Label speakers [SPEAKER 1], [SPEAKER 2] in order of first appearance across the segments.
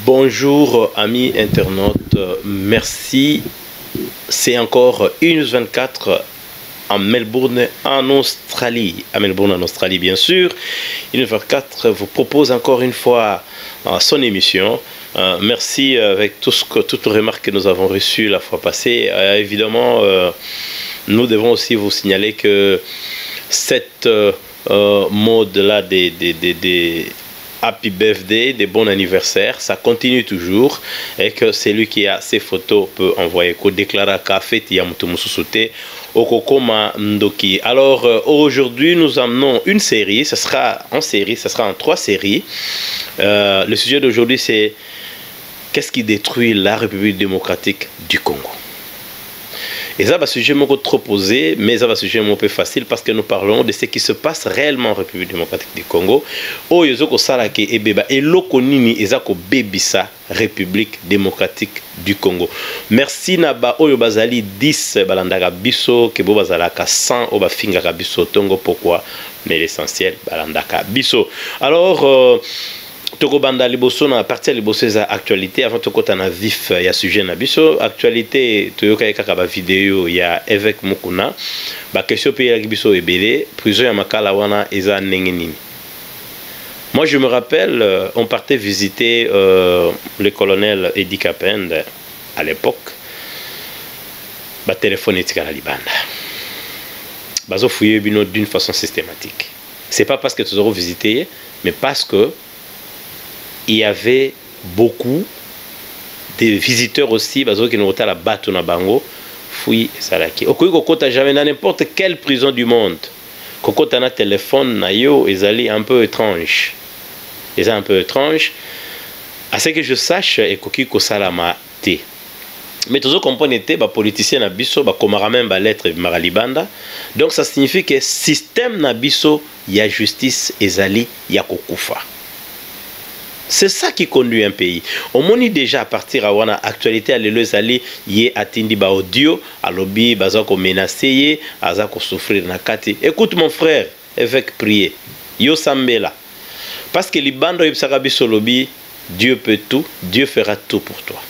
[SPEAKER 1] Bonjour amis internautes, merci. C'est encore 1h24 en Melbourne, en Australie. À Melbourne, en Australie, bien sûr. 1h24 vous propose encore une fois son émission. Merci avec toutes les remarques que nous avons reçues la fois passée. Évidemment, nous devons aussi vous signaler que cette mode-là des Happy Birthday, des bons anniversaires, ça continue toujours et que celui qui a ces photos peut envoyer ko déclarer café Tiamutumususute Okokoma Ndoki. Alors aujourd'hui nous amenons une série, ce sera en 3 séries. Le sujet d'aujourd'hui c'est qu'est-ce qui détruit la République démocratique du Congo. Et ça va sujet trop posé, mais ça va sujet un peu facile parce que nous parlons de ce qui se passe réellement en République démocratique du Congo. Oyozoko Salake et Beba et Lokonini Ezako Bebisa République démocratique du Congo. Merci Naba Oyobazali 10 Balandaka Biso Kebo Bazalaka 100 Obafingaka Biso Tongo pourquoi mais l'essentiel Balandaka Biso. Alors Toko banda liboso na partie liboso za actualité avant toko na vif ya sujet na biso actualité toyoka kaka ba vidéo ya évêque Mukuna ba question pe ya biso ebele prison ya makala wana eza ndenge nini. Moi je me rappelle on partait visiter le colonel Edi Kapende à l'époque ba téléphone etikala libanda bazo fouiller bino d'une façon systématique. C'est pas parce que tu auras visité mais parce que il y avait beaucoup de visiteurs aussi, parce qu'ils nous ont la bateau na bango, fouille salaki. Okoyi kokota jamais dans n'importe quelle prison du monde. Kokota na téléphone na yo, ils allaient un peu étrange. Ils un peu étrange. À ce que je sache, et koki kosalama te. Mais tous comprenez te, ba politicien na biso, ba komara même ba lettre maralibanda. Donc ça signifie que système na biso ya justice ezali ya kokufa. C'est ça qui conduit un pays. On moni déjà à partir à wana actualité à l'éleuse ali yé atindi ba audio à lobby bazako menacé azako souffrir na kati. Écoute mon frère, évêque prier. Yo sambela. Parce que libando yebsaka biso lobby, Dieu peut tout, Dieu fera tout pour toi.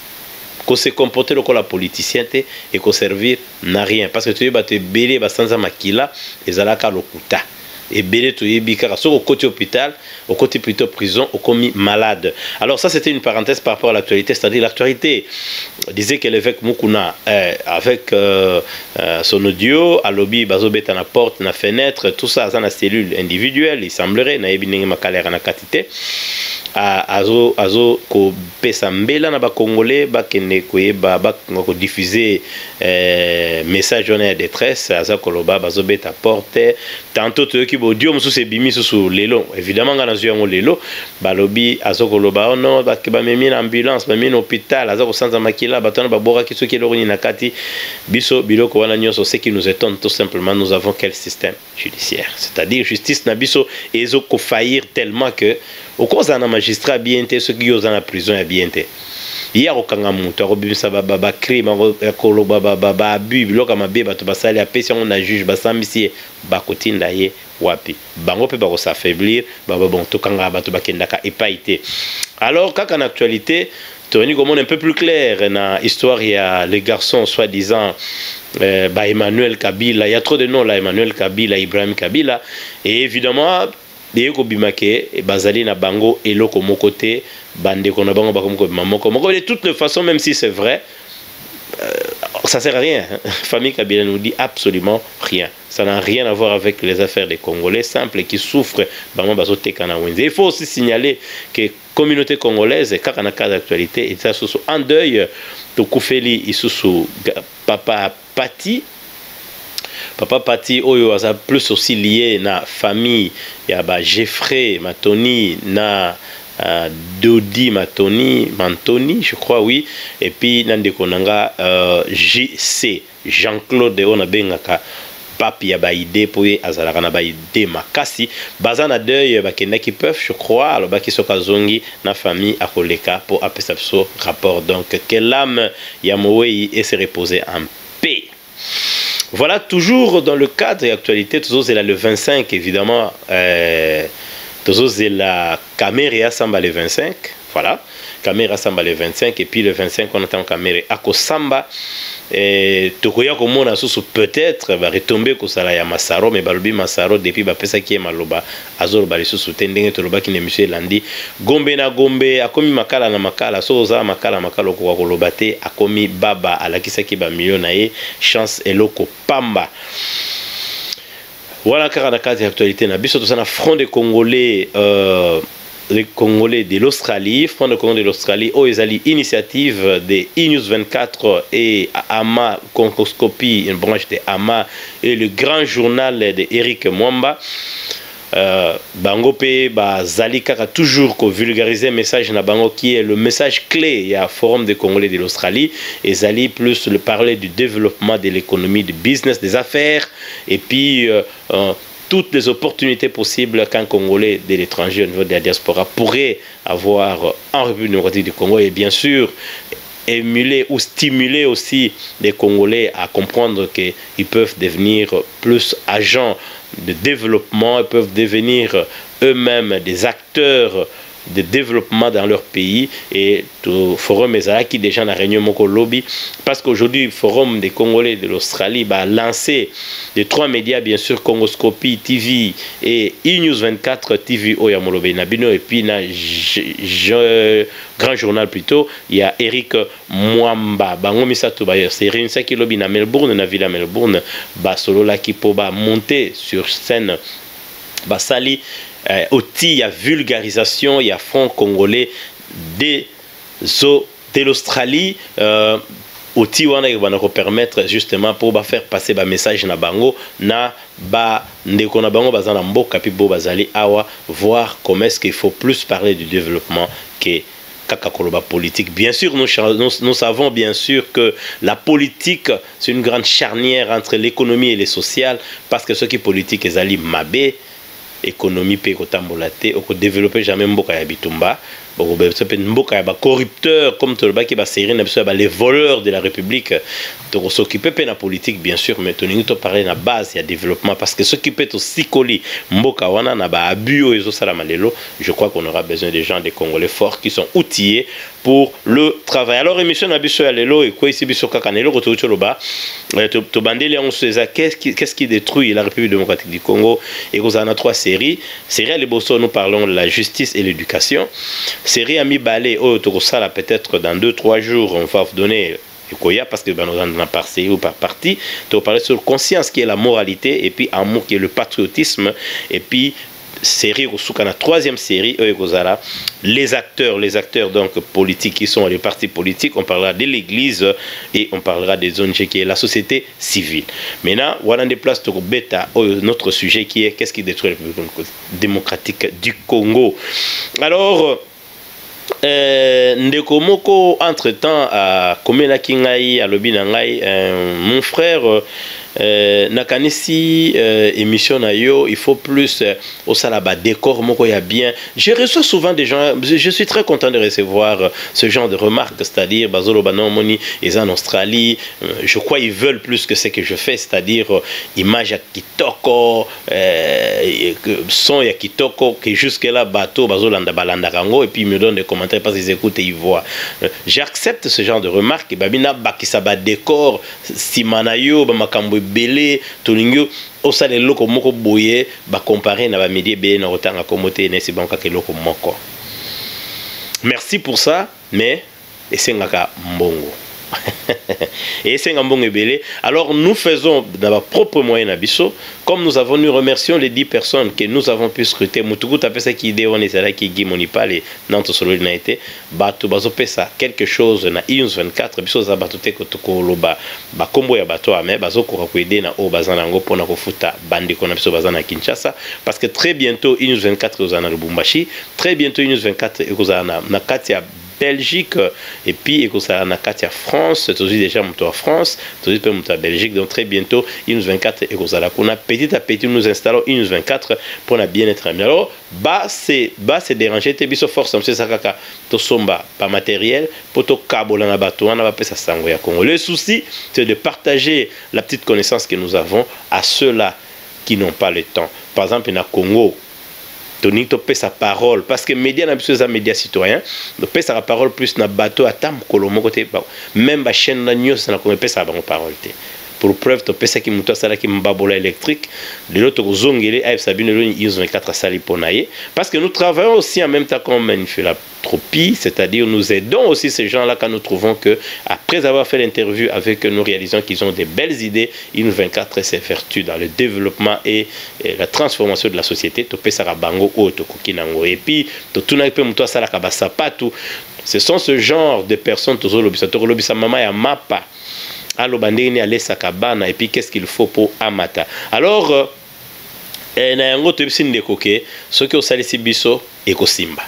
[SPEAKER 1] Qu'on se comporter comme la politicienté et qu'on servir n'a rien parce que tu vas te belé basanza makila ezalaka lokuta. Et belé tu yebika au côté hôpital, au côté plutôt prison, au commis malade. Alors ça c'était une parenthèse par rapport à l'actualité, c'est-à-dire l'actualité disait que l'évêque Mukuna avec son audio à lobby bazobet à la porte, na fenêtre, tout ça dans la cellule individuelle, il semblerait na ebinenge makalera na katite azo ko pesa mbela na ba congolais ba kene koyeba ba ko diffuser message de détresse aza koloba bazobet à porte tantôt qui audio mususu ebimi susu lelo évidemment ngana zuyango lelo balobi azokoloba ono ba memi na ambulance ba memi na hôpital azako sanza makila batana babora kiso ki loroni na kati biso biloko wana nyonso ce qui nous étonne tout simplement nous avons quel système judiciaire c'est-à-dire justice na biso ezoko faillir tellement que au cause d'un magistrat bien té ceux qui sont en prison ya bien té hier okanga mutu akobimisa ba crime akoloba ba abus biloko mabe bato basali apesi on a juge basambisi bakotinda ye wapi bango pe bako s'affaiblir bon tokanga bato bakendaka epaité. Alors quand en actualité Tony comment un peu plus clair na histoire il y a les garçons soi-disant Emmanuel Kabila, il y a trop de noms là, Emmanuel Kabila, Ibrahim Kabila et évidemment Beko bimake bazali na bango eloko mokote bande kona bango bakomko mamoko moko de toutes les façons même si c'est vrai ça sert à rien. Famille Kabila nous dit absolument rien. Ça n'a rien à voir avec les affaires des Congolais simples qui souffrent. Il faut aussi signaler que la communauté congolaise, quand on a cas d'actualité, est en deuil de Koufeli Isusu Papa Pati. Papa Pati Oyo a plus aussi lié na famille. Il y a Jeffrey Matoni na Dodi Mantoni, je crois, oui. Et puis, Nande Konanga, JC, Jean-Claude Onabengaka, Papi Yabaïde, Poye Azalakana Baïde Makasi, Bazana deuil, Bakena qui peuvent, je crois, alors Baki Sokazongi, na famille à Koleka pour appeler ça rapport. Donc, que l'âme Yamoui et se reposer en paix. Voilà, toujours dans le cadre de l'actualité, toujours c'est là le 25, évidemment. Toujours c'est la caméra Samba le 25. Voilà, Kamere Samba le 25, et puis le 25, on attend Kamere Akosamba. Et Tokoya Komona Susu peut-être va retomber Kosala ya Masaro, mais Balubi Masaro, depuis Bapesa qui est Maloba, Azor Balisusu, Tendenge Toloba qui n'est monsieur Landi, Gombe na Gombe, Akomi Makala na Makala, Soza Makala Makalo Kolobate, Akomi Baba, Alakisa qui ba millionnaire, chance et loko Pamba. Voilà, car la carte d'actualité, na biso tout ça na front des Congolais. Les Congolais de l'Australie, Front de Congolais de l'Australie, Oezali, initiative de News 24 et Ama Concoscopie, une branche de Ama, et le grand journal de Eric Mwamba. Bango pe zali kaka toujours ko vulgariser message na bango qui est le message clé. Il y a forum des Congolais de l'Australie et zali plus le parler du développement de l'économie, du business, des affaires et puis toutes les opportunités possibles qu'un Congolais de l'étranger au niveau de la diaspora pourrait avoir en République démocratique du Congo, et bien sûr émuler ou stimuler aussi les Congolais à comprendre qu'ils peuvent devenir plus agents de développement, ils peuvent devenir eux-mêmes des acteurs de développement dans leur pays. Et le forum qui déjà dans la réunion Moko Lobby, parce qu'aujourd'hui le forum des Congolais de l'Australie a lancé les 3 médias, bien sûr, Congoscopie TV et News 24 TV Oyamolobe Nabino, et puis grand journal plutôt, il y a Eric Mwamba bango misato bayer c'est réuni ça qui lobby na Melbourne, na Villa Melbourne, solo là qui peut monter sur scène basali. Aussi, il y a vulgarisation, il y a Front Congolais de l'Australie. Aussi, on va permettre justement pour faire passer le message na bango na ndeko na bango bazana mboka pi bo bazali awa, voir comment est-ce qu'il faut plus parler du développement que Kakakoloba politique. Bien sûr, nous savons bien sûr que la politique, c'est une grande charnière entre l'économie et le social, parce que ce qui est politique, est ali mabé, économie pe kotambolate ou ko développer jamais mboka ya bitumba mboka ya ba corrupteur comme toloba ki ba série na biso ba les voleurs de la République, to s'occuper pe na politique bien sûr, mais toningi to parler na base ya développement, parce que ce qui peut aussi coller mboka wana na ba abus ezo sala malelo. Je crois qu'on aura besoin des gens, des Congolais forts qui sont outillés pour le travail. Alors émission na biso ya lelo et quoi ici biso kakanelo ko to loba to bandeli on se qu'est-ce qui détruit la République démocratique du Congo, et vous en a 3 séries. Série à Lebosso, nous parlons de la justice et l'éducation. Série Ami Balé, là peut-être dans 2-3 jours, on va vous donner parce que nous en a par série ou par partie. Tu vas parler sur conscience qui est la moralité, et puis amour qui est le patriotisme, et puis série la 3e série les acteurs donc politiques qui sont les partis politiques. On parlera de l'église et on parlera des ONG qui est la société civile. Maintenant voilà des places de bêta notre sujet qui est qu'est-ce qui détruit la République démocratique du Congo. Alors ndeko moko entre temps à komela kingai à lobi nangai mon frère nakanisi émission na yo, il faut plus au salaba décor moko ya bien. Je reçois souvent des gens, je suis très content de recevoir ce genre de remarques, c'est-à-dire bazolo banon moni et en Australie, je crois ils veulent plus que ce que je fais, c'est-à-dire image ya kitoko, son ya kitoko, que jusque là bateau bazolanda balanda rango, et puis ils me donnent des commentaires parce qu'ils écoutent et ils voient. J'accepte ce genre de remarques, et babina bakisaba décor simanayo bamakambo belé tolingyo osale loko moko boye ba comparer na ba média be na otanga komote nesi banka ke loko moko. Merci pour ça, mais esengaka mbongo. Et c'est un bon ébélé. Alors nous faisons dans nos propres moyens à Bisso, comme nous avons, nous remercions les 10 personnes que nous avons pu scruter. Mutuku tapé ça qui idée on est là qui guimoni pas les nantes solo naité bato bazo pesa quelque chose na News 24 Bisso za bato te kotoko loba ba kombo ya bato ame bazo ko aider na o bazana ngo pona ko futa bandi ko na Bisso bazana Kinshasa, parce que très bientôt News 24 ozana Lubumbashi, très bientôt News 24 ekozana na Katia Belgique, et puis na Katia France, c'est aussi déjà mon France, c'est aussi mon Belgique. Donc très bientôt News 24 et petit à petit nous installons News 24 pour la bien-être. Alors c'est déranger tes biso force c'est ça kaka to somba pas matériel pour to kabola na bato on va pas ça sango ya Congo. Le souci c'est de partager la petite connaissance que nous avons à ceux-là qui n'ont pas le temps. Par exemple na Congo Tony to sa parole parce que média n'a plus un média citoyen to pesa la parole plus na bateau à tam kolomo côté même ba chaîne na news na ko pesa ba parole te pour preuve to pesa ki muto sala ki mbabola électrique de l'autre zongele AF Sabine le 24 sali ponaye parce que nous travaillons aussi en même temps comme une philanthropie, c'est-à-dire nous aidons aussi ces gens-là quand nous trouvons que après avoir fait l'interview avec eux, nous réalisons qu'ils ont des belles idées. INUS 24 s'est vertu dans le développement et la transformation de la société. To pesa bango o to kokinango et puis to tuna pe muto sala ka basapatu. Ce sont ce genre de personnes to lobisa to lobisa mama ya mapa. Alo bandeni alesa kabana et puis qu'est-ce qu'il faut pour amata. Alors na yango to bisinde koke soki osalisi biso ekosimba.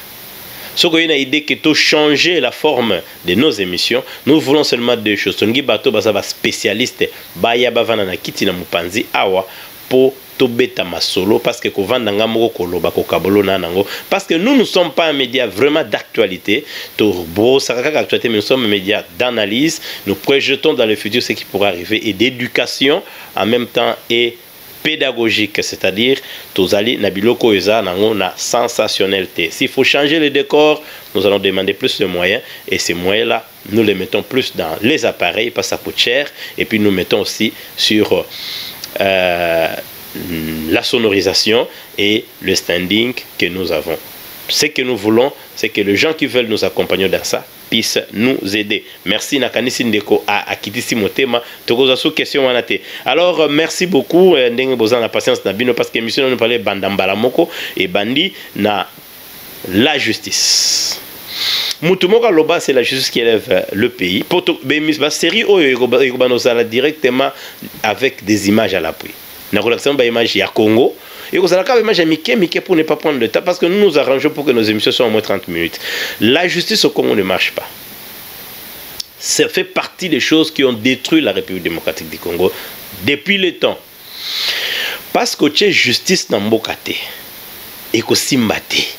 [SPEAKER 1] Ce qu'on a une idée que de changer la forme de nos émissions, nous voulons seulement deux choses. Tongi bato basaba spécialiste baya bavana na kiti na mupanzi awa pour tobeta masolo parce que kovanda moko koloba ko kabolo nanango parce que nous ne sommes pas un média vraiment d'actualité. To bro sakaka actualité mais nous sommes un média d'analyse. Nous projetons dans le futur ce qui pourra arriver et d'éducation en même temps et pédagogique, c'est-à-dire tozali na biloko eza nango na sensationnalité. S'il faut changer le décor, nous allons demander plus de moyens et ces moyens-là, nous les mettons plus dans les appareils parce que ça coûte cher et puis nous mettons aussi sur la sonorisation et le standing que nous avons. Ce que nous voulons, c'est que les gens qui veulent nous accompagner dans ça puissent nous aider. Merci Nakanisi Ndeko à Kitisi Motema. Tokoza sous question wanate. Alors merci beaucoup ndenge bozan la patience na bino parce que émission nous parlait bandambala moko et bandi na la justice. Mutumoka loba c'est la justice qui élève le pays. Pour la série oyo directement avec des images à l'appui. Na relation ba image ya Congo. Et vous allez quand même Mickey pour ne pas prendre le temps parce que nous nous arrangeons pour que nos émissions soient au moins 30 minutes. La justice au Congo ne marche pas. Ça fait partie des choses qui ont détruit la République démocratique du Congo depuis le temps. Parce que tu es justice dans Mbokate et que Simbate.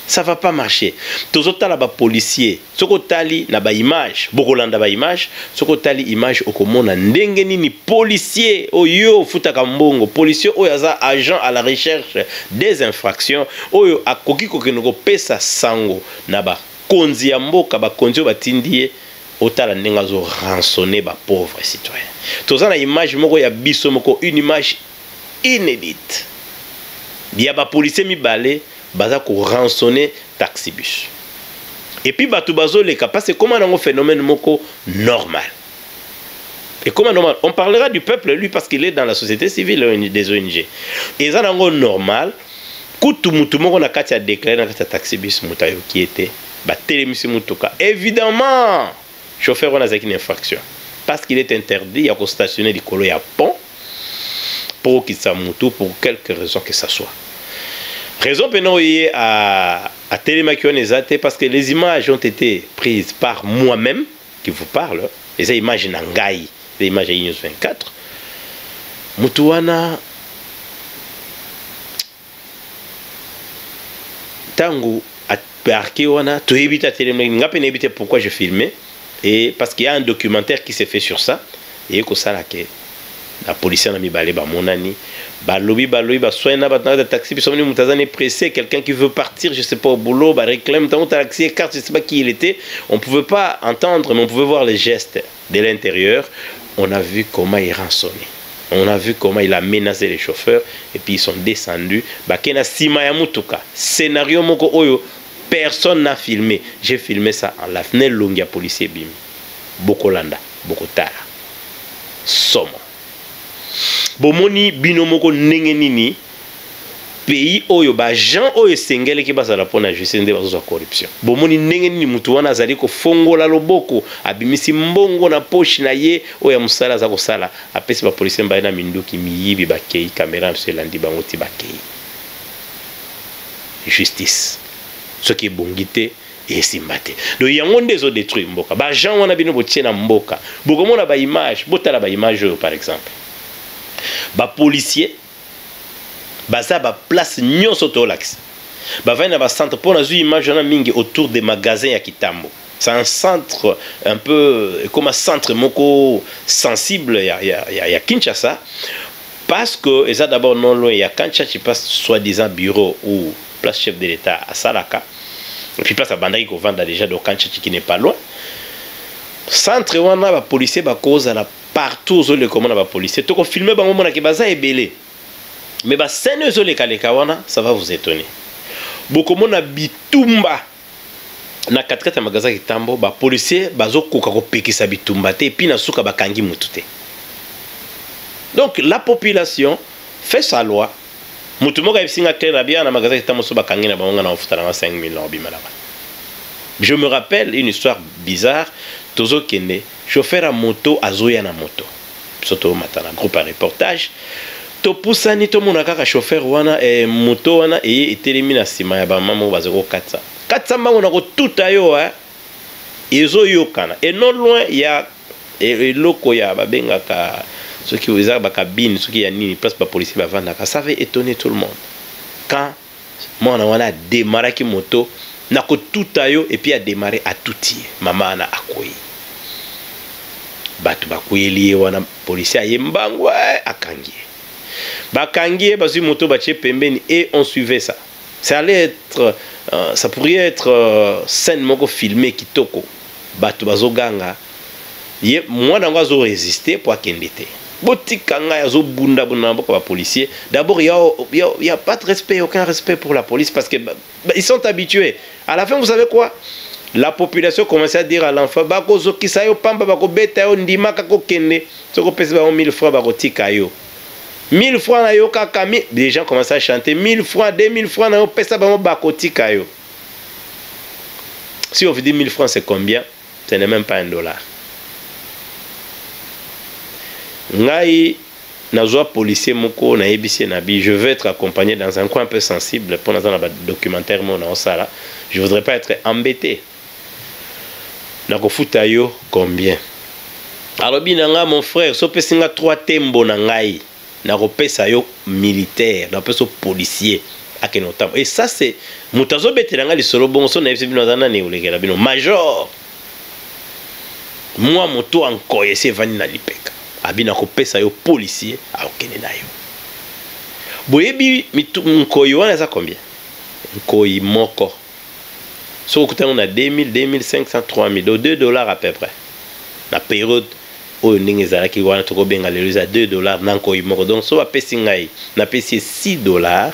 [SPEAKER 1] Ça ne va pas marcher. Tous autres là policiers, ce que tali na ba image, bokolanda ba image, ce que tali image okomona ndenge nini policier oyo futaka mbongo, policier oyo aza agent à la recherche des infractions, oyo akoki kokenoko pesa sango na ba konzi ya mboka ba konzi batindie otala ndenge zo rançonner ba pauvres citoyens. Tous na image moko ya biso moko une image inédite. Ya ba policier mibale baza ko rançonner taxibus. Et puis batu bazo leka parce que comment un phénomène moko normal. Et comment normal, on parlera du peuple lui parce qu'il est dans la société civile des ONG. Et ça nango normal, kutu mutu moko na kati a déclaré na kati a taxibus mutayo qui était ba telemisi mutuka. Évidemment, chauffeur on a une infraction parce qu'il est interdit à stationner du colo ya pont pour qu'il s'amutu pour quelque raison que ça soit. Raison pour à Télémakion parce que les images ont été prises par moi-même qui vous parle. Les images Nangai, les images INUS 24. Mutuana Tangu à Parkewana, tu évites à Télémakion, pourquoi je filmais. Et parce qu'il y a un documentaire qui s'est fait sur ça. Et que ça la police n'a mis balé mon ami. Balobi soigne na taxi puis mutazane pressé quelqu'un qui veut partir je sais pas au boulot réclame tant taxi carte je sais pas qui il était, on pouvait pas entendre mais on pouvait voir les gestes de l'intérieur. On a vu comment il rançonnait, on a vu comment il a menacé les chauffeurs et puis ils sont descendus bakena sima ya mutuka scénario moko oyo personne n'a filmé. J'ai filmé ça en la fenêtre longue ya policier bim Bokolanda Bokotara Somo bomoni binomoko ndenge nini pays oyo ba gens oyo sengele ki bazala pona justice nde bazo corruption bomoni ndenge nini mutu wana azali ko fongola loboko abimisi mbongo na poche na ye oyo musala za ko sala apesi ba police mbaye na minduki miyibi bakei caméra mselandi bango ti bakei justice ce qui est bongité et simbate do yango ndezo détruire mboka ba gens wana bino botie na mboka bokomona ba image botala ba image par exemple ba policier baza ba place nyonso to lax ba va na ba centre pour na zu image na mingi autour des magasins ya Kitambo. C'est un centre un peu comme un centre moko sensible ya Kinshasa parce que ça d'abord non loin ya Kinshasa tu passes soi-disant bureau ou place chef de l'État à Salaka. Et puis place à Bandaki qu'on vend déjà de Kanchachi qui n'est pas loin. Centre wana ba policier ba cause la partout aux les commandes ba policier. To ko filmer ba moment na ke baza ebele. Mais ba scène zo le kaleka wana, ça va vous étonner. Beaucoup mona bitumba na 4 magasin kitambo ba policier bazo koka ko pekisa bitumba te puis na suka ba kangi mutu te. Donc la population fait sa loi. Mutu moka esinga clair bien na magasin kitambo so ba kangi na bango na ofuta na 5 millions bimala. Je me rappelle une histoire bizarre. Tozo kende chauffeur à moto azoya na moto. Soto matana groupe à reportage. To pusani to mona kaka chauffeur wana moto wana etelemi na sima ya ba mama bazoko 400. 400 mbango na ko tuta yo ezo yokana. Et non loin ya loko ya babenga ka ceux qui oza ba cabine, ceux qui ya nini place ba policier ba vanda ka ça avait étonné tout le monde. Quand mona wana démarra ki moto na ko tuta yo et puis a démarré à touti mama na akoyi. Batu bakuyeli wana policier ayembango akangie. Bakangie bazu moto bache pembeni et on suivait ça. Ça allait être ça pourrait être scène moko filmé kitoko. Batu bazoganga. Ye mwana ngazo résister pour akendete. Botikanga yazo bunda bunda ba policier. D'abord il y a pas de respect, aucun respect pour la police parce que ils sont habitués. À la fin vous savez quoi? La population commençait à dire à l'enfant bako zokisa yo pamba bako beta yo ndima kako kende. Soko pesa ba 1000 francs bako tika yo. 1000 francs na yo kaka les gens commençaient à chanter 1000 francs, 2000 francs na yo pesa ba bako tika yo. Si on vous dit 1000 francs c'est combien? Ce n'est même pas $1. Ngai nazwa policier moko na ebisi na bi, je veux être accompagné dans un coin un peu sensible pour dans un documentaire mon na osala. Je voudrais pas être embêté. Nako futa yo combien? Alors binanga mon frère, so pesinga 3 tembo na ngai. Nako pesa yo militaire, na peso policier akenotam. Et ça c'est mutazo betelanga lisolo bongo so na ebisi bino zana ne ulekela bino major. Moi moto ankoye se vani na lipeka. Abina ko pesa yo policier a okene na yo. Boyebi nkoyi wana za combien? Nkoyi moko. So on a 2000, 2500, 3000, $2 à peu près. La période où on a qui va être bien à $2 nanko imoko. Donc so a pesi ngai na pesi $6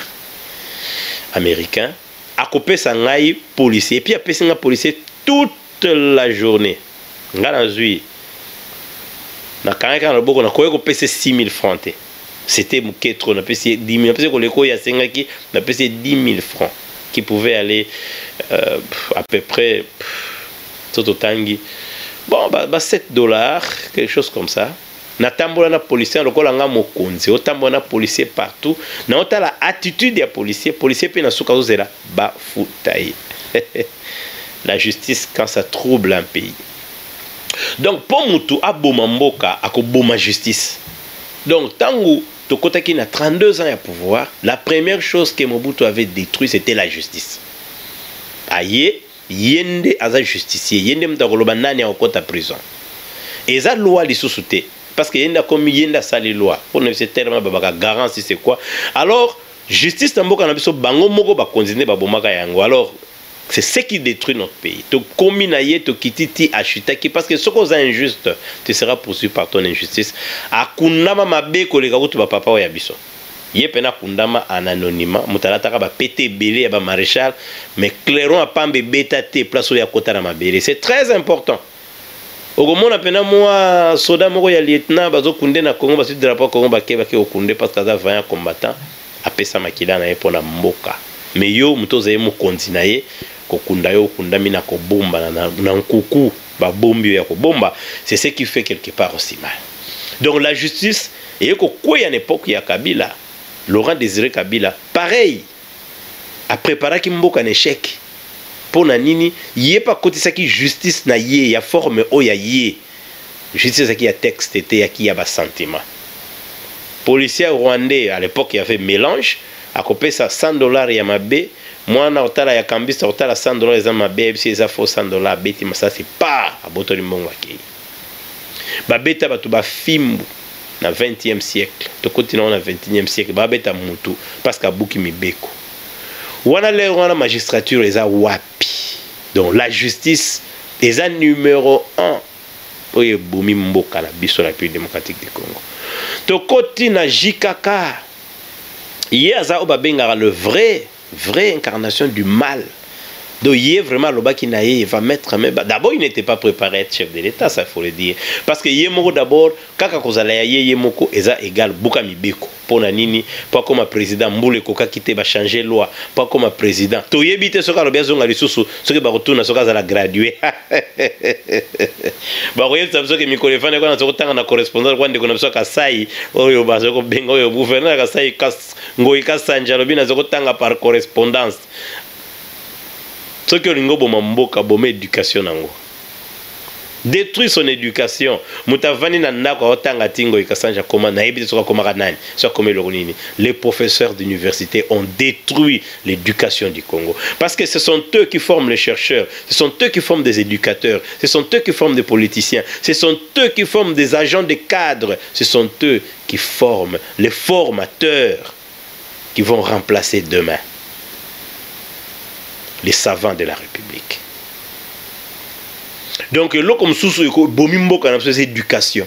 [SPEAKER 1] américains. A coupé sa ngai policier et puis a pesi ngai policier toute la journée. Ngana zui. Na kanaka na boko na koyo ko pesi 6000 francs. C'était mouké trop na pesi 10 000. Na pesi ko leko ya sengaki na pesi 10 000 francs. Qui pouvait aller à peu près tout tangi. Bon, $7, quelque chose comme ça. Natambola na policier, le kolanga mokonzi, otambola na policier partout. Na ota la attitude des policiers, policier pe na suka zela ba futaye. La justice quand ça trouble un pays. Donc pour mutu aboma mboka akoboma justice. Donc tangu Tokota qui a 32 ans à pouvoir, la première chose que Mobutu avait détruit, c'était la justice. Aïe, yende aza justicier, yende mtakoloba nani akota prison. Et ça loi li sous-souté parce que yenda comme yenda sa les lois. Pour ne c'est tellement babaka garantie c'est quoi. Alors justice tamboka na biso bango moko ba continuer ba bomaka yango. Alors c'est ce qui détruit notre pays. To kominaye to kititi achitaki parce que ce qu'on est injuste, tu seras poursuivi par ton injustice. Akundama mabe koleka kutu ba papa ya biso. Yepena kundama en anonymat, mutalata ba pété belé ba maréchal, mais clairon a pambe beta te place ya kota na mabele. C'est très important. Ogomona pena moi soda moko ya lieutenant bazo kunde na Congo basu drapeau Congo bakeba ke okunde parce que ça vaillant combattant apesa makila na epona mboka. Mais yo mutoza yemo kontinaye kokunda yo kundami na kobomba na nkuku ba bombi ya kobomba, c'est ce qui fait quelque part aussi mal. Donc la justice et ko quoi à l'époque ya Kabila, Laurent Désiré Kabila, pareil, a préparé ki mboka en échec. Pour nanini, yé pas côté ça qui justice na yé, ya forme o ya yé. Justice ça qui a texte était ya qui a ba sentiment. Policier rwandais à l'époque il y avait mélange, a copé ça $100 ya mabe. Moi na otala ya kambista otala $100 za mabe, si ça faut $100 beti mais ça c'est pas à botoli mbongo akei. Ba beta batu ba fimbu na 20e siècle. To continue na 21e siècle ba beta mutu parce que buki mibeko. wana le wana magistrature eza wapi. Donc la justice eza numéro 1 oyo bomi mboka na biso la République démocratique du Congo. Tokoti na JKK ye aza obabenga le vraie incarnation du mal. Donc, il est vraiment le bas qui il va mettre. D'abord, il n'était pas préparé à être chef de l'État, ça il faut le dire. Parce que Yemoko d'abord, quand vous allez Yemoko, est égal, Boukami Beko, pour Nanini, pas comme un président, Mboule Koka qui va changer loi, pas comme un président. Tu y habite ce cas, le bien zonga les sous, ce qui va retourner, ce cas à la graduer. Bah, vous voyez, ça veut dire que mes collègues, quand on a autant de correspondants, quand on a besoin de Saï, Oyo Bazoko Bengo, Oyo gouverneur, Kassai, Ngoïka Sanjalobina, Zokotanga par correspondance. Ce que l'Ingo Bomamboka Bomé éducation nango. Détruit son éducation. Moutavani Nanako Otanga Tingo Ikasanja Koma Naïbi Soka Komaranani. Les professeurs d'université ont détruit l'éducation du Congo. Parce que ce sont eux qui forment les chercheurs. Ce sont eux qui forment des éducateurs. Ce sont eux qui forment des politiciens. Ce sont eux qui forment des agents de cadres. Ce sont eux qui forment les formateurs qui vont remplacer demain les savants de la République. Donc, là, comme sous bomimbo quand c'est éducation.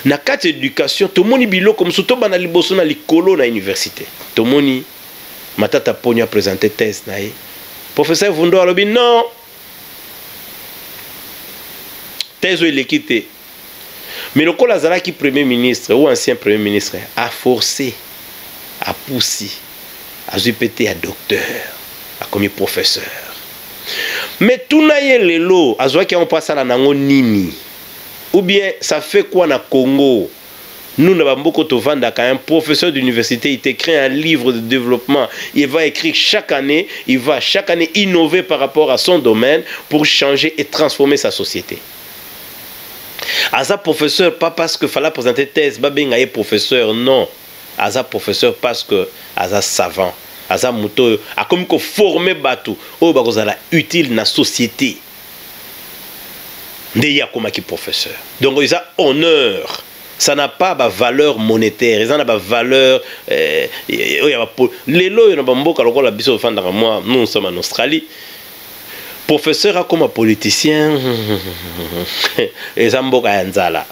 [SPEAKER 1] Na quatre éducation, tout le monde bilo comme sous toba na liboso na likolo na université. Tout le monde matata ponya présenter thèse na ye. Professeur Vundo alobi non. Thèse il est quitté. Mais le Kolazala qui premier ministre ou ancien premier ministre a forcé, a poussé, a pété à docteur. Comme professeur. Mais tout n'a pas les lots, à ce qu'on passe à la nini. Ou bien, ça fait quoi na Congo? Nous n'avons beaucoup de vendre quand un professeur d'université, il écrit un livre de développement. Il va écrire chaque année, il va chaque année innover par rapport à son domaine pour changer et transformer sa société. Aza professeur, pas parce qu'il fallait présenter thèse, Babinga est professeur, non. Aza professeur parce que Aza savant. Aza muto a comme ko former batu o ba kozala utile na société ndeya comme qui professeur. Donc ils a honneur, ça n'a pas ba valeur monétaire, ils en a ba valeur les lois na bamboka lokola biso fanda moi nous sommes en Australie. Professeur a comme politicien ezamboka ya nzala.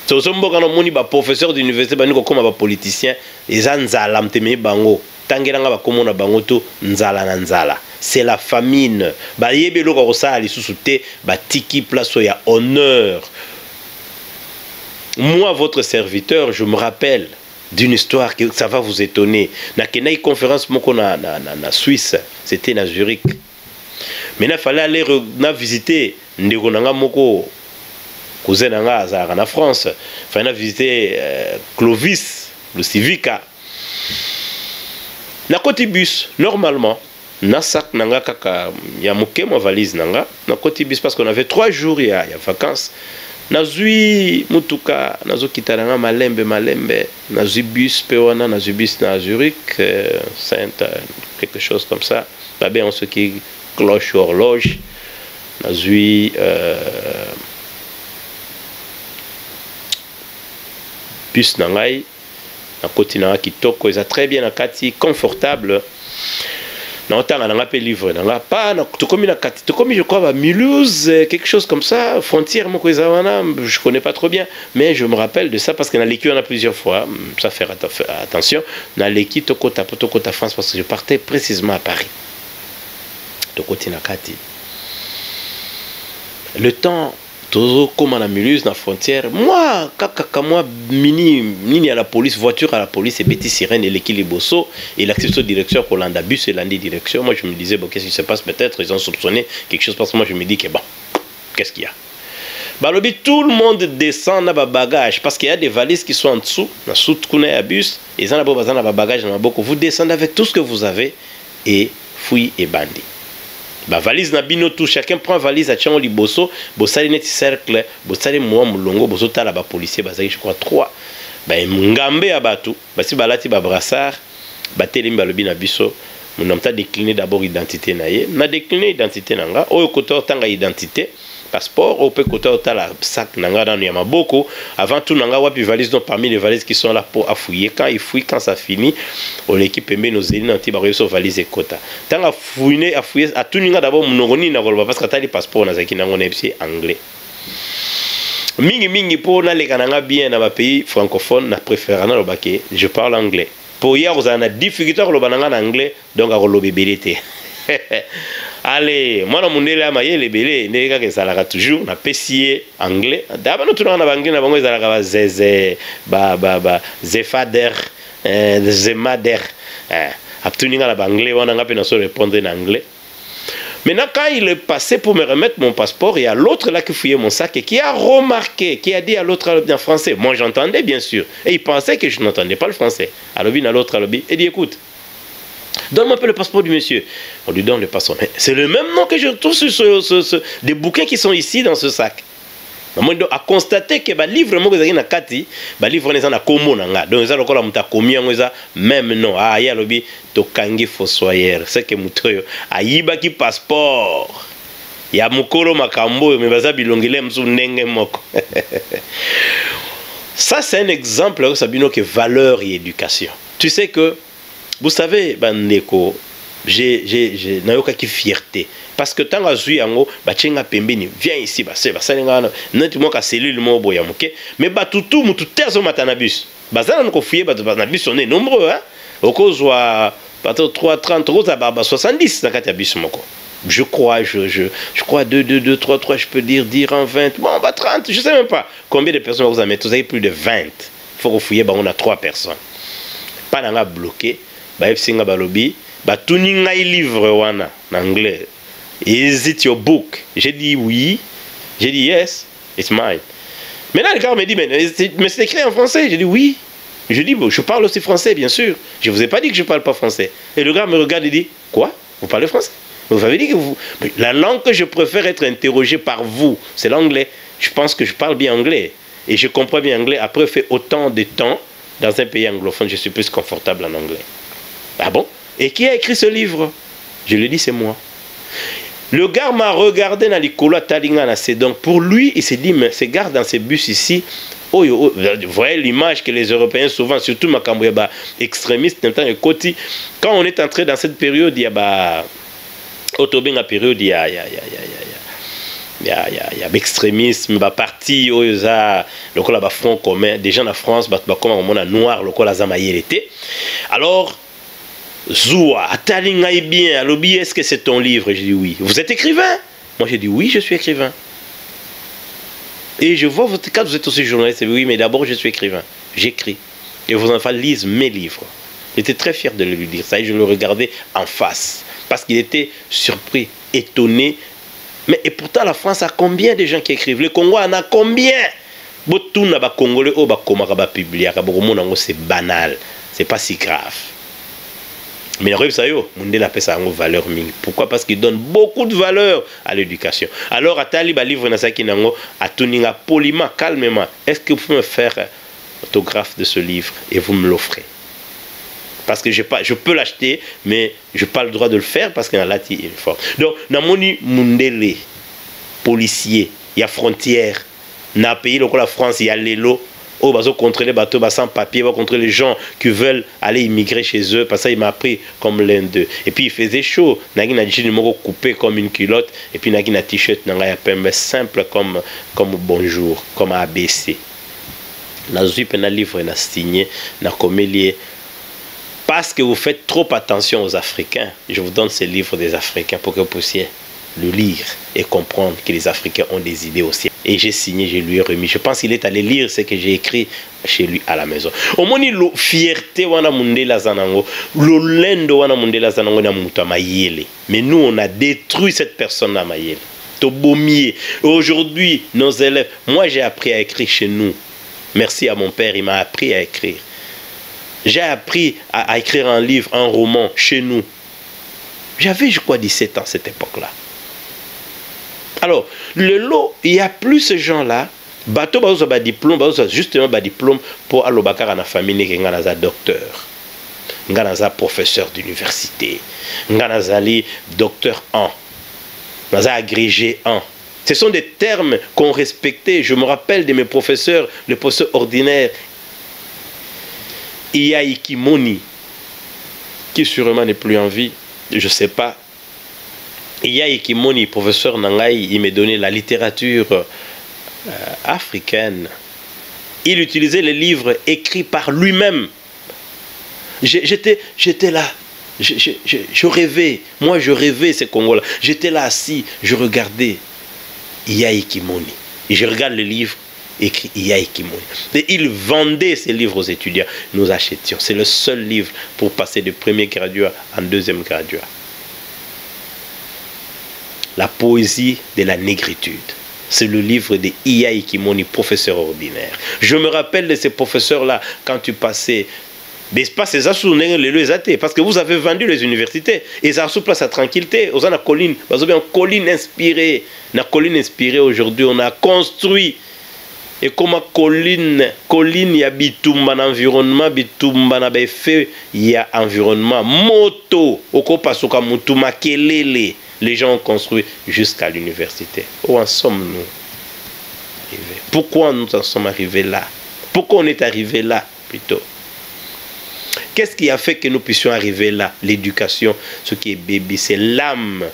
[SPEAKER 1] So somboka no moni ba professeur d'université ba niko comme ba politicien ezanzala mteme bango. C'est la famine. Honneur. Moi, votre serviteur, je me rappelle d'une histoire que ça va vous étonner. Na une conférence na Suisse, c'était à Zurich. Mais il fallait aller visiter Moko, cousin en France. Il fallait visiter Clovis, le Civica. Na côté bus, normalement, na sac nanga kaka ya moke ma valise nanga, na côté bus parce qu'on avait 3 jours il y a vacances. Na zui mutuka, na zo kitaranga malembe, na zui bus pewana, na zui bus na Zurich, Sainte, quelque chose comme ça. Pas bien on se qui cloche horloge, na zui bus nangai. Na continent qui toko est très bien nakati confortable na otanga na pe livre na pas na to comme na kati to comme je crois à Mulhouse quelque chose comme ça frontière moko ezawana je connais pas trop bien mais je me rappelle de ça parce que na l'équipe on a plusieurs fois ça faire attention na l'équipe toko ta France parce que je partais précisément à Paris to côté na kati le temps comme à la Mulhouse, dans la frontière, moi, moi, mini à la police, voiture à la police, et Betty Sirène et l'équilibre Bosso, et l'accession directeur pour l'Andabus et l'Andi direction. Moi, je me disais, bon, qu'est-ce qui se passe? Peut-être ils ont soupçonné quelque chose, parce que moi, je me dis que bon, qu'est-ce qu'il y a? Bah, tout le monde descend dans le bagage, parce qu'il y a des valises qui sont en dessous, dans le bus, et ils ont un bagage dans beaucoup. Vous descendez avec tout ce que vous avez, et fouille et bandit. Ba valise na bino tout chacun prend valise à tchango liboso bosali neti cercle bosali moi mulongo bosota la ba policier bazaki je crois 3 ba ngambe ya batu basi balati ba brassard ba telemi balobi na biso mon amta décliner d'abord identité na ye na décliner identité nanga oyo koto tanga identité passeport au peut côté la sac nanga dans Yamaboko avant tout nanga wapi valise donc parmi les valises qui sont là pour affouiller quand il fouille quand ça finit on l'équipe met nos élus anti barrière sur valise et quota tant à fouiller à tout ninga d'abord monogoni na golba parce que t'as les passeports na zaki nango nepsi anglais mingi pour na les kananga bien dans ma pays francophone na préféré na lobake je parle anglais pour hier vous avez difficulté à lobananga en anglais donc à lobébélité. Allez, moi dans mon délai les belé n'est que ça la toujours na pessier anglais d'abord nous tournons en anglais na bango ça la zeze zefader zemader abtuninga la anglais on a pas se répondre en anglais. Maintenant, quand il est passé pour me remettre mon passeport, il y a l'autre là qui fouillait mon sac et qui a remarqué, qui a dit à l'autre en français. Moi, j'entendais bien sûr. Et il pensait que je n'entendais pas le français. Alors, à l'autre, il dit, écoute, donne-moi un peu le passeport du monsieur. On lui donne le passeport. Mais c'est le même nom que je trouve sur des bouquins qui sont ici dans ce sac. A constaté que le livre le livre est na komo nanga donc ça lokola muta komi ngoza même non ah ya lobi to kangi fossoyeur c'est que mutoyo ayiba ki passeport ya mukolo makambo mais baza bilongile msu ndenge moko. Ça c'est un exemple sabino que valeur et éducation. Tu sais que vous savez bandeko j'ai nayoka ki fierté parce que tant que zui yango bachenga pembeni viens ici base basalenga neti moka cellule mo boya moke mais batutu mutu tezo matanabus bazana nko fouiller batanabus on est nombreux hein okozwa bato 330 roza ba 70 na kati ya bus moko je crois 2 3 3 je peux dire en 20 bon bah 30 je sais même pas combien de personnes vous en mettez vous avez plus de 20 faut que fouiller on a 3 personnes pas nanga bloqué ba fsinga balobi ba tuninga livre wana en anglais. Is it your book? J'ai dit oui. J'ai dit yes, it's mine. Maintenant, le gars me dit, mais c'est écrit en français. J'ai dit oui. Je dis, bon, je parle aussi français, bien sûr. Je ne vous ai pas dit que je ne parle pas français. Et le gars me regarde et dit, quoi? Vous parlez français? Vous avez dit que vous... La langue que je préfère être interrogé par vous, c'est l'anglais. Je pense que je parle bien anglais. Et je comprends bien anglais. Après, fait autant de temps dans un pays anglophone, je suis plus confortable en anglais. Ah bon? Et qui a écrit ce livre? Je lui ai dit, c'est moi. Le gars m'a regardé dans les colos Talingana. Donc pour lui, il s'est dit, mais ces gars dans ces bus ici, vous voyez l'image que les Européens, souvent, surtout Makambouyaba, extrémistes, quand on est entré dans cette période, il y a autobin période, il y a l'extrémisme, parti, le front commun, des gens en France, comme on noir, le col était. Alors, Zoua, Talingaï bien, Alobi, est-ce que c'est ton livre? J'ai dit oui. Vous êtes écrivain? Moi j'ai dit oui, je suis écrivain. Et je vois votre cas, vous êtes aussi journaliste. Oui, mais d'abord je suis écrivain. J'écris. Et vos enfants lisent mes livres. J'étais très fier de lui dire ça et je le regardais en face. Parce qu'il était surpris, étonné. Mais et pourtant la France a combien de gens qui écrivent? Le Congo en a combien? C'est banal. C'est pas si grave. Mais Mundele appelle ça une valeur ming. Pourquoi? Parce qu'il donne beaucoup de valeur à l'éducation. Alors, à Taliba livre à Tuninga poliment, calmement. Est-ce que vous pouvez me faire l'autographe de ce livre et vous me l'offrez? Parce que je peux l'acheter, mais je n'ai pas le droit de le faire parce qu'il y a là il est fort. Donc, dans mon Mundele, policier, il y a frontière. Dans un pays comme la France, il y a l'élo. Oh, bah, contrôler les bateaux sans papier, va contrôler les gens qui veulent aller immigrer chez eux. Parce que ça, il m'a pris comme l'un d'eux. Et puis, il faisait chaud. Nagi n'a jean coupé comme une culotte. Et puis, Nagi n'a t-shirt, simple comme bonjour, comme ABC. N'a zui pena livre, n'a signé, n'a comélié. Parce que vous faites trop attention aux Africains, je vous donne ces livres des Africains pour que vous puissiez le lire et comprendre que les Africains ont des idées aussi. Et j'ai signé, je lui ai remis. Je pense qu'il est allé lire ce que j'ai écrit chez lui à la maison. Au moins, la fierté, mais nous, on a détruit cette personne à Mayele. Aujourd'hui, nos élèves, moi j'ai appris à écrire chez nous. Merci à mon père, il m'a appris à écrire. J'ai appris à écrire un livre, un roman chez nous. J'avais, je crois, 17 ans à cette époque-là. Alors, le lot, il n'y a plus ces gens-là. Bateau, bah, diplôme, justement, diplôme pour aller au bac à la famille, qui est docteur, un professeur d'université, un docteur 1, un agrégé 1. Ce sont des termes qu'on respectait. Je me rappelle de mes professeurs, le professeur ordinaire, Iya Ikimoni, qui sûrement n'est plus en vie, je ne sais pas. Iya Ikimoni, professeur Nangaï, il m'a donné la littérature africaine. Il utilisait les livres écrits par lui-même. J'étais là. Je rêvais. Moi, je rêvais ces Congolais. J'étais là assis. Je regardais Iya Ikimoni. Et je regarde le livre écrit Iya Ikimoni. Et il vendait ces livres aux étudiants. Nous achetions. C'est le seul livre pour passer de premier graduat en deuxième graduat. La poésie de la négritude. C'est le livre de Iya Ikimoni, professeur ordinaire. Je me rappelle de ces professeurs-là quand tu passais. Parce que vous avez vendu les universités. Et ça sous place à tranquillité. Vous avez une colline inspirée. Une colline inspirée aujourd'hui, on a construit. Et comme colline, il y a bitumba environnement, bitumba na fait, il y a environnement. Moto, okopasuka mutuma kelele. Les gens ont construit jusqu'à l'université. Où en sommes-nous? Pourquoi nous en sommes arrivés là? Pourquoi on est arrivé là plutôt? Qu'est-ce qui a fait que nous puissions arriver là? L'éducation, ce qui est baby, c'est l'âme.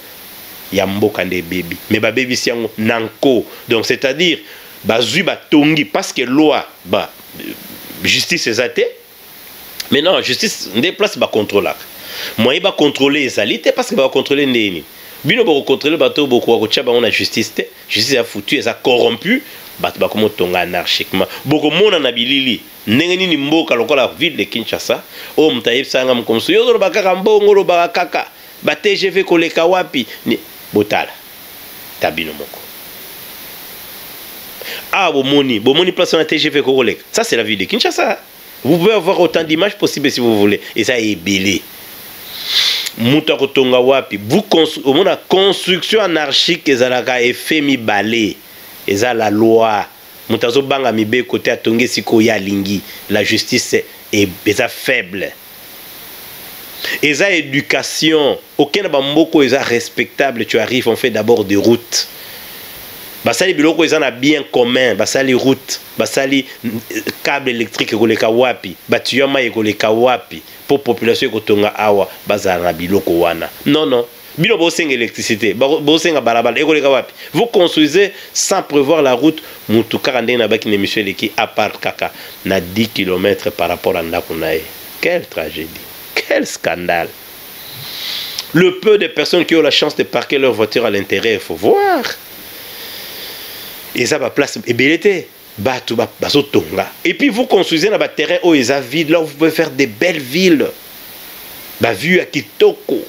[SPEAKER 1] Yamboka des baby. Mais ba baby c'est un nanko. Donc c'est-à-dire, bazui ba tongi parce que loi, ba justice est athée. Mais non, justice des places ba contrôler. Moi il va contrôler les alités parce que va contrôler neni. Bino ba contrôler bateau beaucoup ko tcha ba on a justice te. Justice a foutu et ça corrompu. Ba comme tonga anarchiquement. Beaucoup mona na bilili. Ndenge ni mboka lokola ville de Kinshasa. O mtayeb sanga mkomso. Yo ba kaka mbongo lo ba kaka. Ba TGV koleka wapi ni botala. Tabino moko. Ah bomoni place na TGV koleka. Ça c'est la ville de Kinshasa. Vous pouvez avoir autant d'images possibles si vous voulez et ça est belé. Muta kotonga wapi. Vous on a construction anarchique ezalaka effet mi balé. Eza la loi. Mutazo banga mibe côté atonge siko ya lingi. La justice est faible. Eza éducation. Aucun bamboko eza respectable. Tu arrives, on fait d'abord des routes. Basali biloko eza na bien commun. Basali route. Basali câble électrique koleka wapi. Batuyama koleka wapi. Pour population kotonga awa. Bazala na biloko wana. Non, non. Bino boseng électricité, boseng balabala, ekoleka wapi. Vous construisez sans prévoir la route, mutuka kande na baki émission leki à part kaka na 10 km par rapport à ndakunae. Quelle tragédie, quel scandale. Le peu de personnes qui ont la chance de parquer leur voiture à l'intérieur, il faut voir. Et ça va place ébélité. Et puis vous construisez dans votre terrain où ils ont vide, là vous pouvez faire des belles villes. Bah vue à Kitoko.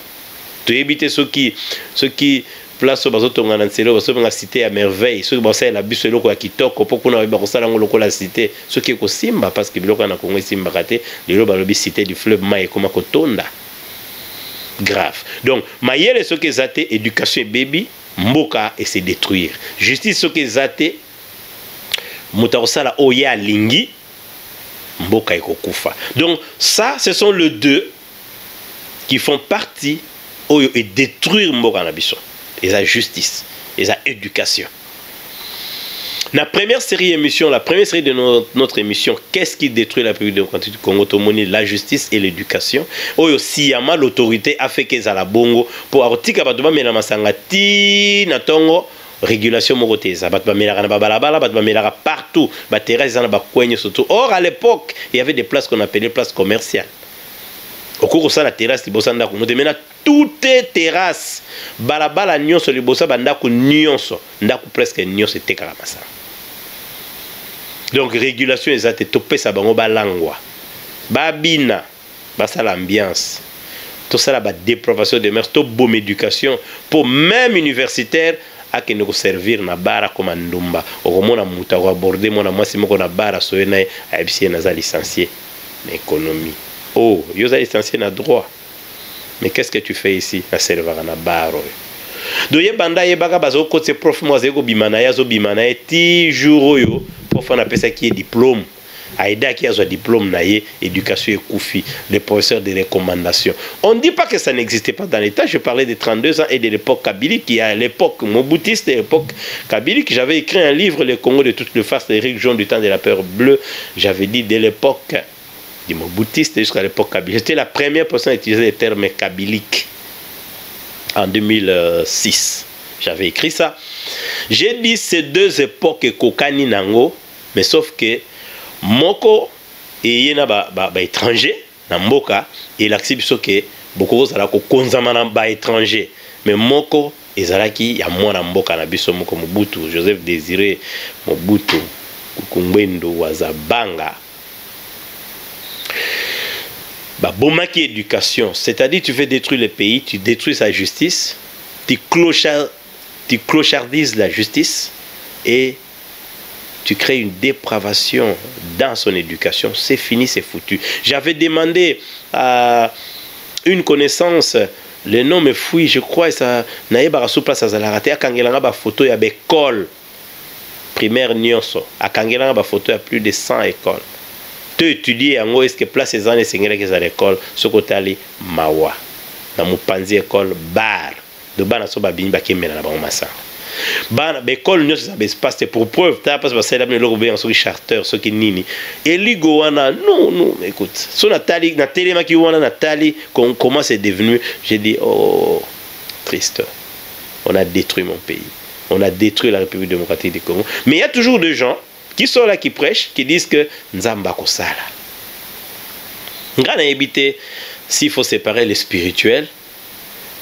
[SPEAKER 1] Tu évites ceux qui place au tonga na nselo baso nga cité à merveille ceux qui bossa la bus loko ya kitoko pour qu'on ba kosala ngolo la cité ceux qui ko simba parce que biloko na Congo simba kate lelo ba lobi cité du fleuve Mai comme kotonda grave. Donc mayele ceux qui zate éducation baby mboka et se détruire. Justice ceux qui zate mutarosala oya lingi mboka ekokufa. Donc ça ce sont les deux qui font partie et détruire mboka na biso. Et la justice, et la éducation. La première série d'émissions, la première série de notre émission, qu'est-ce qui détruit la République démocratique du Congo? Tomoni, la justice et l'éducation. Oyo siyama l'autorité a fait qu'elle a la bongo pour artika batuma mena masangati na tongo régulation moroteza batuma mena na balabala batuma mena partout batera ezana ba kwenye surtout. Or à l'époque, il y avait des places qu'on appelait places commerciales. Au cours de la terrasse, tout est terrasse. Balabala nyonso libosa bandako nyonso, ndako presque nyonso te karamasa. Donc régulation ezate topé sa bango balangwa. Babina, basa l'ambiance. Tout ça là ba dépravation de mœurs, to bonne éducation pour même universitaire à que nous servir na bara comme ndumba. Okomona muta ko aborder mona mwasi moko na bara soyena a ebisi na za licencié en économie. Oh, yo za licencié na droit. Mais qu'est-ce que tu fais ici? Na servara na baro. Do ye banda ye baka bazo côté prof moi zeko bimana ya zo bimana ti jour yo prof na pesa qui est diplôme. Aïda qui a son diplôme naïe, éducation et koufi, les professeurs de recommandation. On ne dit pas que ça n'existait pas dans l'État. Je parlais des 32 ans et de l'époque kabylique, qui est à l'époque moboutiste, de l'époque kabylique. J'avais écrit un livre, Le Congo de toutes les faces, Éric Jean du temps de la peur bleue. J'avais dit de l'époque du moboutiste jusqu'à l'époque kabylique. J'étais la première personne à utiliser le terme kabylique en 2006. J'avais écrit ça. J'ai dit ces deux époques kokani nango, mais sauf que moko et yena ba étranger na mboka et l'axi biso que beaucoup zala ko konzama na ba étranger, mais moko ezalaki ya mwana mboka na biso moko Mobutu Joseph Désiré Mobutu Kukumbendo Wazabanga. Bah bomaki éducation, c'est-à-dire tu veux détruire le pays, tu détruis sa justice, tu clochardises la justice et tu crées une dépravation dans son éducation. C'est fini, c'est foutu. J'avais demandé à une connaissance, le nom me fouille, je crois, ça n'a pas sous place à Zalarate, à Kangelanga, ba photo, il y a école primaire Nyonso. À Kangelanga, ba photo, il y a plus de 100 écoles. Tu étudies en haut, est-ce que place les années, c'est que à l'école, ce côté allé Mawa. Dans mon panzi école, bar. De bana so babini bakemela na bango masa bana bekole nyonso za espace pour preuve ta parce que ça le logo bien sur charter ce qui nini eligo wana non écoute so natali na telema ki wana natali comment c'est devenu. J'ai dit oh triste, on a détruit mon pays, on a détruit la République démocratique du Congo. Mais il y a toujours des gens qui sont là, qui prêchent, qui disent que nzamba kosala ngana éviter s'il faut séparer le spirituel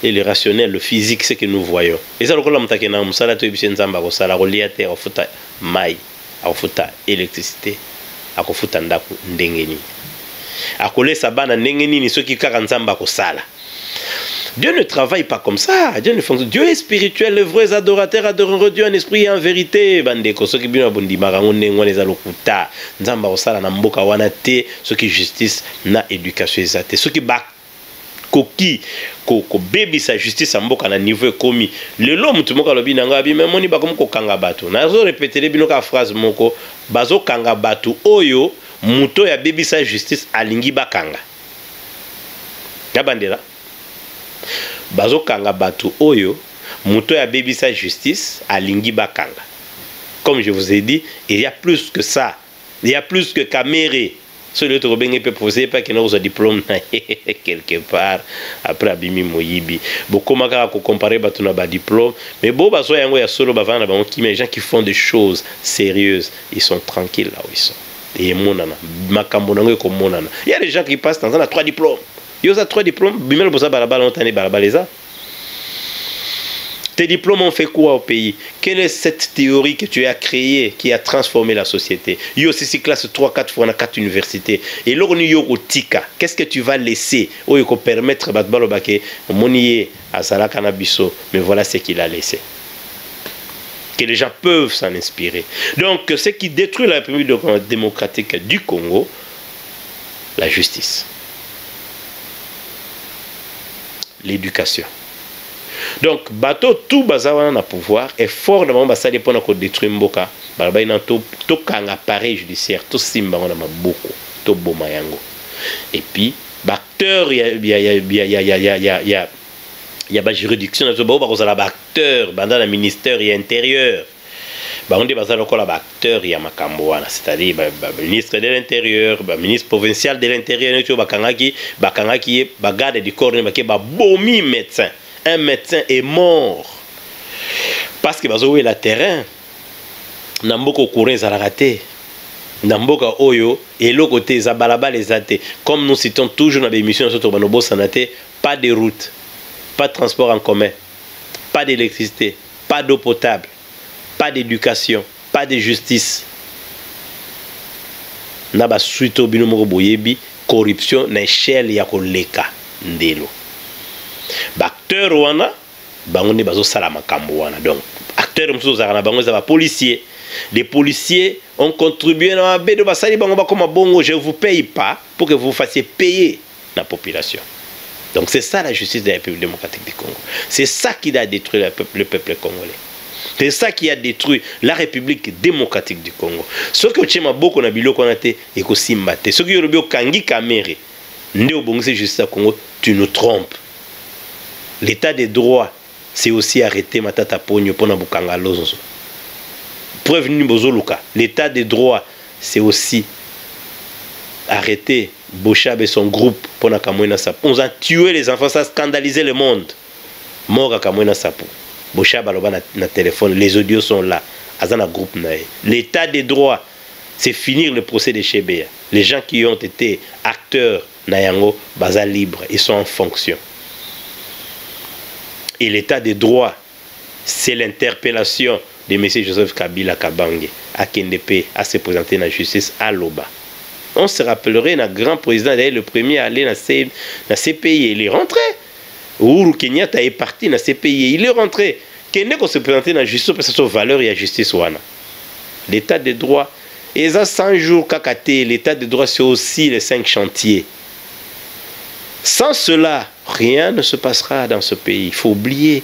[SPEAKER 1] et le rationnel, le physique, c'est que nous voyons. Et ça, le mtake na musala to ebise nzamba ko sala ko liate ko futa mai, ko futa électricité, ko futa ndaku ndengeni. Akolesa bana ndengeni ni ceux qui kaka nzamba ko sala. Dieu ne travaille pas comme ça. Dieu ne fonctionne. Dieu est spirituel, les vrais adorateurs adoreront Dieu en esprit et en vérité. Bandeko, ceux qui bino bondi marango nengo les alokuta, nzamba ko sala na mboka wana te, ceux qui justice na éducation ezate, ceux qui bak koki ko baby sa justice amboka na niveau komi le l'homme tout moka lobi nanga bi memoni ba comme ko kanga bato na zo répéter bino ka phrase moko bazo kanga bato oyo muto ya baby sa justice alingi bakanga ya bandela bazo kanga bato oyo muto ya baby sa justice alingi bakanga. Comme je vous ai dit, il y a plus que ça, il y a plus que caméré. Celui qui peut poser pas qu'il a un diplôme quelque part après Abimi Moyibi. Beaucoup de comparer à diplôme, mais bon, il y a solo les gens qui font des choses sérieuses, ils sont tranquilles là où ils sont. Il y a des gens qui passent dans un 3 diplômes. Il y a 3 diplômes, tes diplômes ont fait quoi au pays? Quelle est cette théorie que tu as créée qui a transformé la société? Il y a aussi classe 3-4 fois dans 4 universités. Et là, qu'est-ce que tu vas laisser pour permettre mais voilà ce qu'il a laissé. Que les gens peuvent s'en inspirer. Donc, ce qui détruit la République démocratique du Congo, la justice, l'éducation. Donc, bateau tout bazawana na pouvoir est fort de l'ambassade pour détruire Mboka. Balaba ina to kanga appareil judiciaire, tout simba on a beaucoup, to bomayango. Et puis, acteur il y a ba juridiction to ba kozala ba acteur banda la ministère et intérieur. Ba on dit bazala ko la ba acteur ya makambo wana, c'est-à-dire ministre de l'intérieur, ministre provincial de l'intérieur to bakangaki ba garde du corps ba bomi médecin. Un médecin est mort parce que bazowe la terrain namboko courir za raté namboka oyo et le côté za balaba les athées, comme nous citons toujours dans l'émission sur Banobo Sanate, pas de route, pas de transport en commun, pas d'électricité, pas d'eau potable, pas d'éducation, pas de justice. Naba suito bino moko boyebi corruption na échelle ya koleka ndelo. Acteur wana bangondi bazo sala makambo wana. Donc acteur mso za na bango za ba policiers. Les policiers ont contribué à bédo basali bango ba comme bongo, je vous paye pas pour que vous fassiez payer la population. Donc c'est ça la justice de la République démocratique du Congo. C'est ça qui a détruit le peuple congolais. C'est ça qui a détruit la République démocratique du Congo. Ce que tu as beaucoup na biloko na te et ko simbate. Ce que tu as kangi kamere. Ndé bongise justice Congo, tu nous trompes. L'état des droits, c'est aussi arrêter Matata Pogno pour Nabukanga Lonzo. Preuve ni bozoluka. L'état des droits, c'est aussi arrêter Bochab et son groupe pour Nakamwena Sapo. On a tué les enfants, ça a scandalisé le monde. Mort à Kamwena Sapo. Bochab aloba na téléphone, les audios sont là. Azana groupe nae. L'état des droits, c'est finir le procès de Chebea. Les gens qui ont été acteurs Nayango, baza libre, ils sont en fonction. Et l'état des droits, c'est l'interpellation de M. Joseph Kabila Kabange à Kendepe à se présenter dans la justice à Loba. On se rappellerait, un grand président, d'ailleurs le premier à aller dans la CPI, il est rentré. Uhuru Kenyatta est parti dans ces pays, il est rentré. Kende qu'on se présentait dans la justice parce que c'est valeur et la justice wana. L'état des droits, et ça 100 jours kakaté, l'état des droits c'est aussi les 5 chantiers. Sans cela, rien ne se passera dans ce pays. Il faut oublier.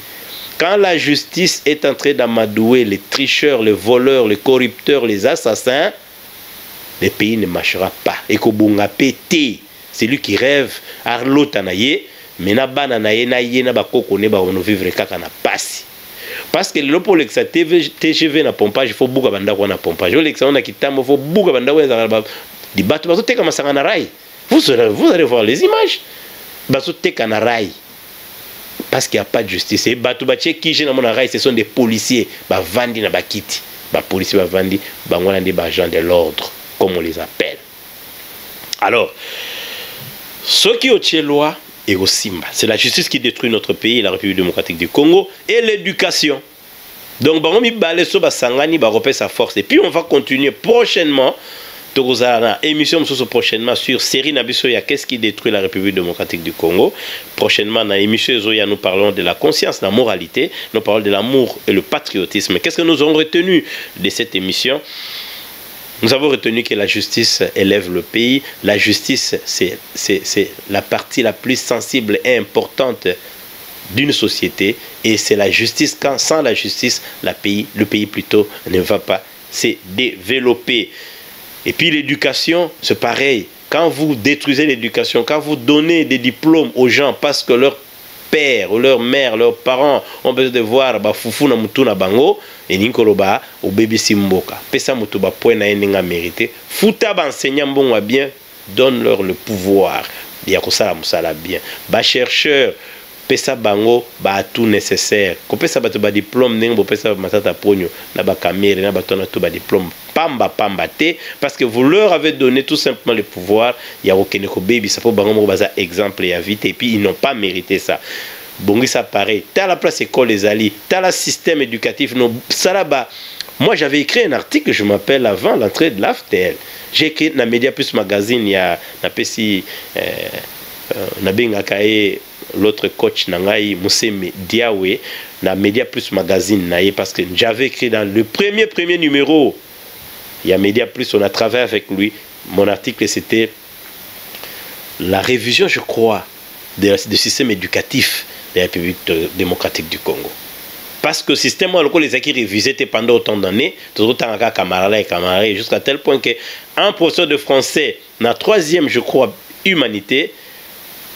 [SPEAKER 1] Quand la justice est en train d'amadouer les tricheurs, les voleurs, les corrupteurs, les assassins, le pays ne marchera pas. Et Kobunga pété, c'est lui qui rêve, Arlo Tanaye. Mais na bana na ye na ye na bakoko ne ba ono vivre kaka na pasi parce que le pour l'exa TGV na pompage il faut buka banda ko na pompage le l'exa on a kitambo faut buka banda ko za di bato bato teka masanga na rai vous allez voir les images bato teka na rai parce qu'il y a pas de justice et bato ba tche ki na mona rai ce sont des policiers ba vandi na bakiti ba policiers ba vandi ba ngona des agents de l'ordre comme on les appelle. Alors ceux qui ont tché loi et au Simba. C'est la justice qui détruit notre pays, la République démocratique du Congo, et l'éducation. Donc, on va repérer sa force. Et puis, on va continuer prochainement, émission prochainement sur série Nabisoya, qu'est-ce qui détruit la République démocratique du Congo. Prochainement, dans l'émission Zoya, nous parlons de la conscience, de la moralité, nous parlons de l'amour et le patriotisme. Qu'est-ce que nous avons retenu de cette émission? Nous avons retenu que la justice élève le pays. La justice, c'est la partie la plus sensible et importante d'une société. Et c'est la justice, sans la justice, le pays plutôt ne va pas se développer. Et puis l'éducation, c'est pareil. Quand vous détruisez l'éducation, quand vous donnez des diplômes aux gens parce que leur père ou leur mère, leurs parents ont besoin de voir foufou na mutu na bango et ninkoloba au bébé simboka pesa mutu ba point na enga mérité futa ba enseignant bon wa bien, donne-leur le pouvoir ya ko sala musala bien ba chercheur pesa bango ba tout nécessaire ko pesa ba to ba diplôme nengo pesa matata ponyo na ba kamere na ba to na to ba diplôme pamba te parce que vous leur avez donné tout simplement le pouvoir ya okene ko baby ça faut bango mo baza exemple ya vite et puis ils n'ont pas mérité ça. Bongi ça pareil, t'as la place école les alliés, t'as le système éducatif non ça là-bas. Moi j'avais écrit un article, je m'appelle avant l'entrée de l'AFTL. J'ai écrit dans Media Plus magazine, il y a na pesi na benga kae l'autre coach nangai Mousseme Diawe na Media Plus magazine naie parce que j'avais écrit dans le premier numéro. Il y a Media Plus, on a travaillé avec lui. Mon article c'était la révision, je crois, du système éducatif de la République démocratique du Congo. Parce que le système, les acquis révisés pendant autant d'années, jusqu'à tel point qu'un professeur de français, dans la 3e, je crois, humanité,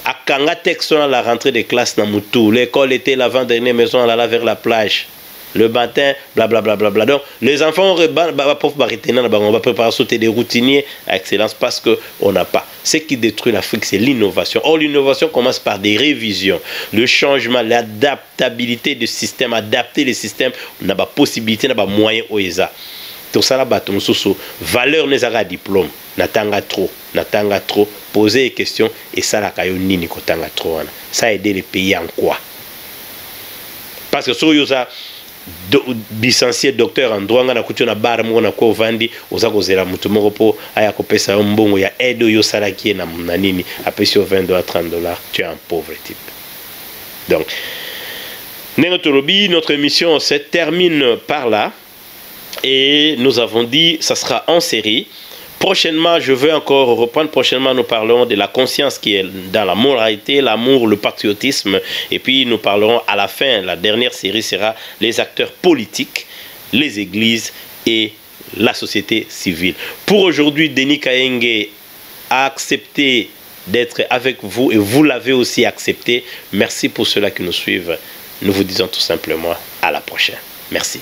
[SPEAKER 1] à Kanga texte à la rentrée des classes dans Moutou, l'école était l'avant-dernière maison, elle allait vers la plage. Le matin, blablabla. Donc, les enfants, on va préparer sauter des routiniers à excellence parce qu'on n'a pas. Ce qui détruit l'Afrique, c'est l'innovation. Or, l'innovation commence par des révisions, le changement, l'adaptabilité du système, adapter les systèmes. On n'a pas possibilité, on n'a pas moyen au ESA. Tout ça, là-bas, valeur n'est pas diplôme. Natanga trop, poser des questions et ça, la kayo nini kotanga trop. Ça a aidé les pays en quoi? Parce que sur ça, licencié docteur en droit na kutu na bar mo na ko vandi oza kozela mutu moko po aya kopesa yo mbongo ya aide yo salaki na nini apesi yo $20 à $30, tu es un pauvre type. Donc notre émission se termine par là et nous avons dit ça sera en série Prochainement, je veux encore reprendre. Prochainement, nous parlerons de la conscience qui est dans la moralité, l'amour, le patriotisme. Et puis, nous parlerons à la fin. La dernière série sera les acteurs politiques, les églises et la société civile. Pour aujourd'hui, Denis Kaenge a accepté d'être avec vous et vous l'avez aussi accepté. Merci pour ceux-là qui nous suivent. Nous vous disons tout simplement à la prochaine. Merci.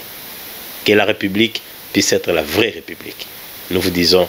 [SPEAKER 1] Que la République puisse être la vraie République. Nous vous disons